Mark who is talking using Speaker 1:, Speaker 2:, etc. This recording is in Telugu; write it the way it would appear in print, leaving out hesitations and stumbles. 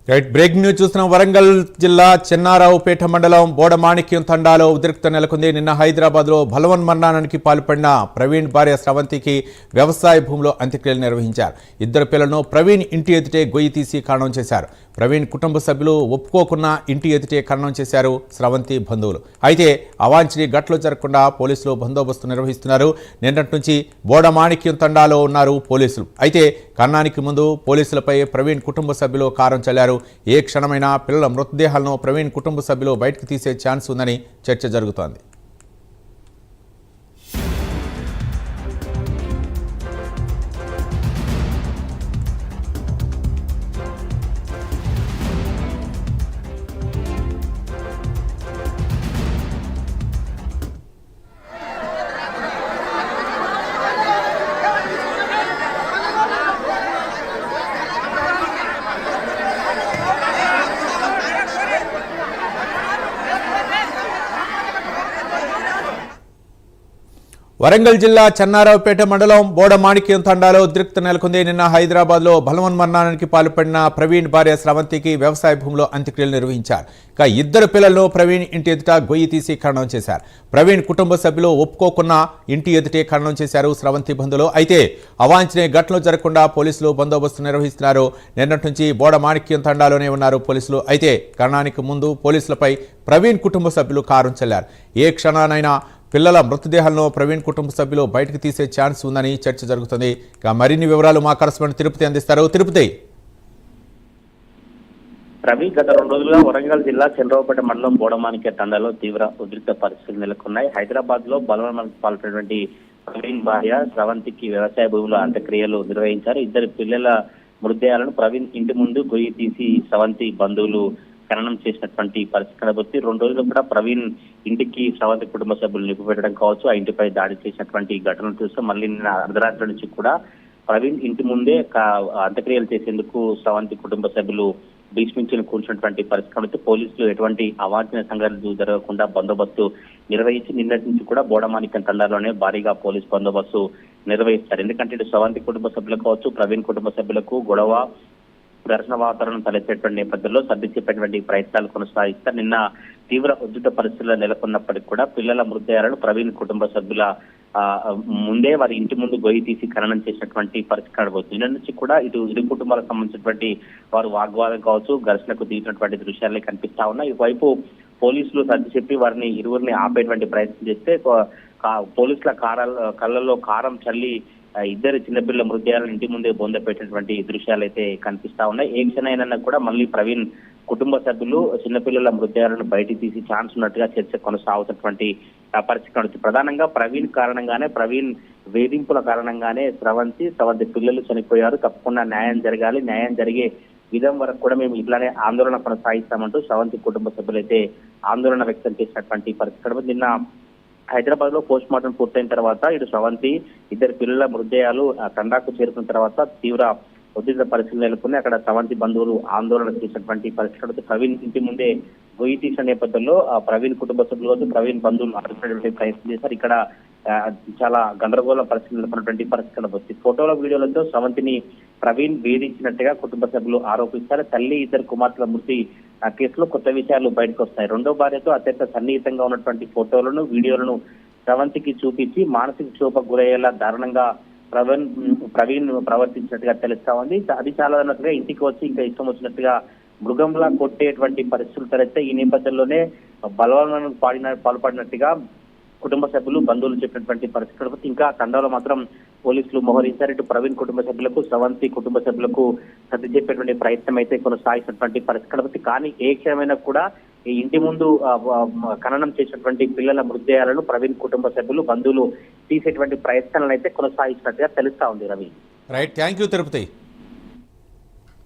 Speaker 1: రైట్ బ్రేకింగ్ న్యూస్ చూస్తున్నాం. వరంగల్ జిల్లా చెన్నారావుపేట మండలం బోడమాణిక్యం తండాలో ఉద్రిక్తత నెలకొంది. నిన్న హైదరాబాద్లో బలవన్మరణానికి పాల్పడిన ప్రవీణ్ భార్య స్రవంతికి వ్యవసాయ భూమిలో అంత్యక్రియలు నిర్వహించారు. ఇద్దరు పిల్లలను ప్రవీణ్ ఇంటి ఎదుటే గొయ్యి తీసి ఖననం చేశారు. ప్రవీణ్ కుటుంబ సభ్యులు ఒప్పుకోకున్న ఇంటి ఎదుటే ఖననం చేశారు స్రవంతి బంధువులు. అయితే అవాంఛనీయ ఘటనలు జరగకుండా పోలీసులు బందోబస్తు నిర్వహిస్తున్నారు. నిన్నటి నుంచి బోడమాణిక్యం తండాలో ఉన్నారు పోలీసులు. అయితే ఖననానికి ముందు పోలీసులపై ప్రవీణ్ కుటుంబ సభ్యులు కారం చల్లారు. ఏ క్షణమైనా పిల్లల మృతదేహాలను ప్రవీణ్ కుటుంబ సభ్యులు బయటకు తీసే ఛాన్స్ ఉందని చర్చ జరుగుతోంది. వరంగల్ జిల్లా చెన్నారావుపేట మండలం బోడమాణిక్యం తండాలో ఉద్రిక్తత నెలకొంది. నిన్న హైదరాబాద్లో బలవన్మరణానికి పాల్పడిన ప్రవీణ్ భార్య స్రవంతికి వ్యవసాయ భూమిలో అంత్యక్రియలు నిర్వహించారు. ఇక ఇద్దరు పిల్లలను ప్రవీణ్ ఇంటి ఎదుట గొయ్యి తీసి ఖననం చేశారు. ప్రవీణ్ కుటుంబ సభ్యులు ఒప్పుకోకున్న ఇంటి ఎదుటే ఖననం చేశారు స్రవంతి బంధువులు. అయితే అవాంఛనీయ ఘటనలు జరగకుండా పోలీసులు బందోబస్తు నిర్వహిస్తున్నారు. నిన్నటి నుంచి బోడమాణిక్యం తండాలోనే ఉన్నారు పోలీసులు. అయితే ఖననానికి ముందు పోలీసులపై ప్రవీణ్ కుటుంబ సభ్యులు కారం చల్లారు. ఏ క్షణానైనా పిల్లల మృతదేహాలను ప్రవీణ్ కుటుంబ సభ్యులు బయటకు తీసే ఛాన్స్ ఉందని చర్చ జరుగుతుంది. ఇక మరిన్ని వివరాలు మా కరెస్పాండెంట్ తిరుపతి అందిస్తారు. తిరుపతి.
Speaker 2: రవి, గత 2 రోజులుగా వరంగల్ జిల్లా చంద్రబాబుపేట మండలం బోడమాణిక్య తండాలో తీవ్ర ఉద్రిక్త పరిస్థితులు నెలకొన్నాయి. హైదరాబాద్ లో బలవన్మరణానికి పాల్పడినటువంటి ప్రవీణ్ భార్య స్రవంతికి వ్యవసాయ భూమిలో అంత్యక్రియలు నిర్వహించారు. ఇద్దరు పిల్లల మృతదేహాలను ప్రవీణ్ ఇంటి ముందు గొయ్యి తీసి స్రవంతి బంధువులు ఖననం చేసినటువంటి పరిస్థితి కనబడుతుంది. 2 రోజులు కూడా ప్రవీణ్ ఇంటికి స్రవంతి కుటుంబ సభ్యులు నిలిపిపెట్టడం కావచ్చు, ఆ ఇంటిపై దాడి చేసినటువంటి ఘటనలు చూస్తే మళ్ళీ నిన్న అర్ధరాత్రి నుంచి కూడా ప్రవీణ్ ఇంటి ముందే అంత్యక్రియలు చేసేందుకు స్రవంతి కుటుంబ సభ్యులు భీష్మించి కూర్చున్నటువంటి పరిస్థితి. పోలీసులు ఎటువంటి అవాంఛనీయ సంఘటనలు జరగకుండా బందోబస్తు నిర్వహించి నిన్నటి నుంచి కూడా బోడమాణిక్యం తండాలోనే భారీగా పోలీసు బందోబస్తు నిర్వహిస్తారు. ఎందుకంటే ఇటు స్రవంతి కుటుంబ సభ్యులకు కావచ్చు, ప్రవీణ్ కుటుంబ సభ్యులకు గొడవ ఘర్షణ వాతావరణం తలెత్తేటువంటి నేపథ్యంలో సర్ది చెప్పేటువంటి ప్రయత్నాలు కొనసాగిస్తారు. నిన్న తీవ్ర ఉద్రిక్త పరిస్థితుల్లో నెలకొన్నప్పటికీ కూడా పిల్లల మృతదేహాలను ప్రవీణ్ కుటుంబ సభ్యుల ముందే వారి ఇంటి ముందు గొయ్యి తీసి ఖననం చేసినటువంటి పరిస్థితి కనబడుతుంది. నిన్న నుంచి కూడా ఇరు కుటుంబాలకు సంబంధించినటువంటి వారు వాగ్వాదం కావచ్చు, ఘర్షణకు దిగినటువంటి దృశ్యాలే కనిపిస్తా ఉన్నాయి. ఇటువైపు పోలీసులు సర్ది చెప్పి వారిని ఇరువురిని ఆపేటువంటి ప్రయత్నం చేస్తే పోలీసుల కళ్ళల్లో కారం చల్లి ఇద్దరు చిన్నపిల్లల మృతదేహాలను ఇంటి ముందే బొంద పెట్టినటువంటి దృశ్యాలు అయితే కనిపిస్తా ఉన్నాయి. ఏ క్షణమైనా కూడా మళ్ళీ ప్రవీణ్ కుటుంబ సభ్యులు చిన్నపిల్లల మృతదేహాలను బయటికి తీసి ఛాన్స్ ఉన్నట్టుగా చర్చ కొనసాగుతున్నటువంటి పరిస్థితి కనుక ప్రధానంగా ప్రవీణ్ వేధింపుల కారణంగానే స్రవంతి పిల్లలు చనిపోయారు. తప్పకుండా న్యాయం జరగాలి, న్యాయం జరిగే విధం వరకు కూడా మేము ఇట్లానే ఆందోళన కొనసాగిస్తామంటూ స్రవంతి కుటుంబ సభ్యులైతే ఆందోళన వ్యక్తం చేసినటువంటి పరిస్థితి. నిన్న హైదరాబాద్ లో పోస్ట్ మార్టం పూర్తయిన తర్వాత ఇటు స్రవంతి ఇద్దరు పిల్లల మృతదేహాలు తండాకు చేరుకున్న తర్వాత తీవ్ర ఉద్రిక్త పరిస్థితులు నెలకొని అక్కడ స్రవంతి బంధువులు ఆందోళన చేసినటువంటి పరిస్థితి. ప్రవీణ్ ఇంటి ముందే గొయ్యి తీసిన నేపథ్యంలో ప్రవీణ్ కుటుంబ సభ్యులు ప్రవీణ్ బంధువులు అడుగుతున్నటువంటి ప్రయత్నం చేశారు. ఇక్కడ చాలా గందరగోళ పరిస్థితులు నెలకొన్నటువంటి పరిస్థితి కనబడుతుంది. ఫోటోల వీడియోలతో స్రవంతిని ప్రవీణ్ వేధించినట్టుగా కుటుంబ సభ్యులు ఆరోపిస్తారు. తల్లి ఇద్దరు కుమార్తెల మృతి కేసులో కొత్త విషయాలు బయటకు వస్తాయి. రెండో భార్యతో అత్యంత సన్నిహితంగా ఉన్నటువంటి ఫోటోలను వీడియోలను స్రవంతికి చూపించి మానసిక క్షోభకు గురయ్యేలా దారుణంగా ప్రవీణ్ ప్రవర్తించినట్టుగా తెలుస్తా ఉంది. అది చాలా అన్నట్టుగా ఇంటికి వచ్చి ఇంకా ఇష్టం వచ్చినట్టుగా మృగంలా కొట్టేటువంటి పరిస్థితులు తలెత్తే ఈ నేపథ్యంలోనే బలవన్మరణకు పాల్పడినట్టుగా కుటుంబ సభ్యులు బంధువులు చెప్పినటువంటి పరిస్థితులు ఇంకా తండాలో మాత్రం పోలీసులు మోహరించారు. ఇటు ప్రవీణ్ కుటుంబ సభ్యులకు స్రవంతి కుటుంబ సభ్యులకు సర్ది చెప్పేటువంటి ప్రయత్నం అయితే కొనసాగినటువంటి పరిస్థితి. కానీ ఏ క్షణమైనా కూడా ఈ ఇంటి ముందు ఖననం చేసినటువంటి పిల్లల మృతదేహాలను ప్రవీణ్ కుటుంబ సభ్యులు బంధువులు తీసేటువంటి ప్రయత్నాలను అయితే కొనసాగించినట్టుగా తెలుస్తా ఉంది. Ravi,
Speaker 1: right, thank you Tirupati.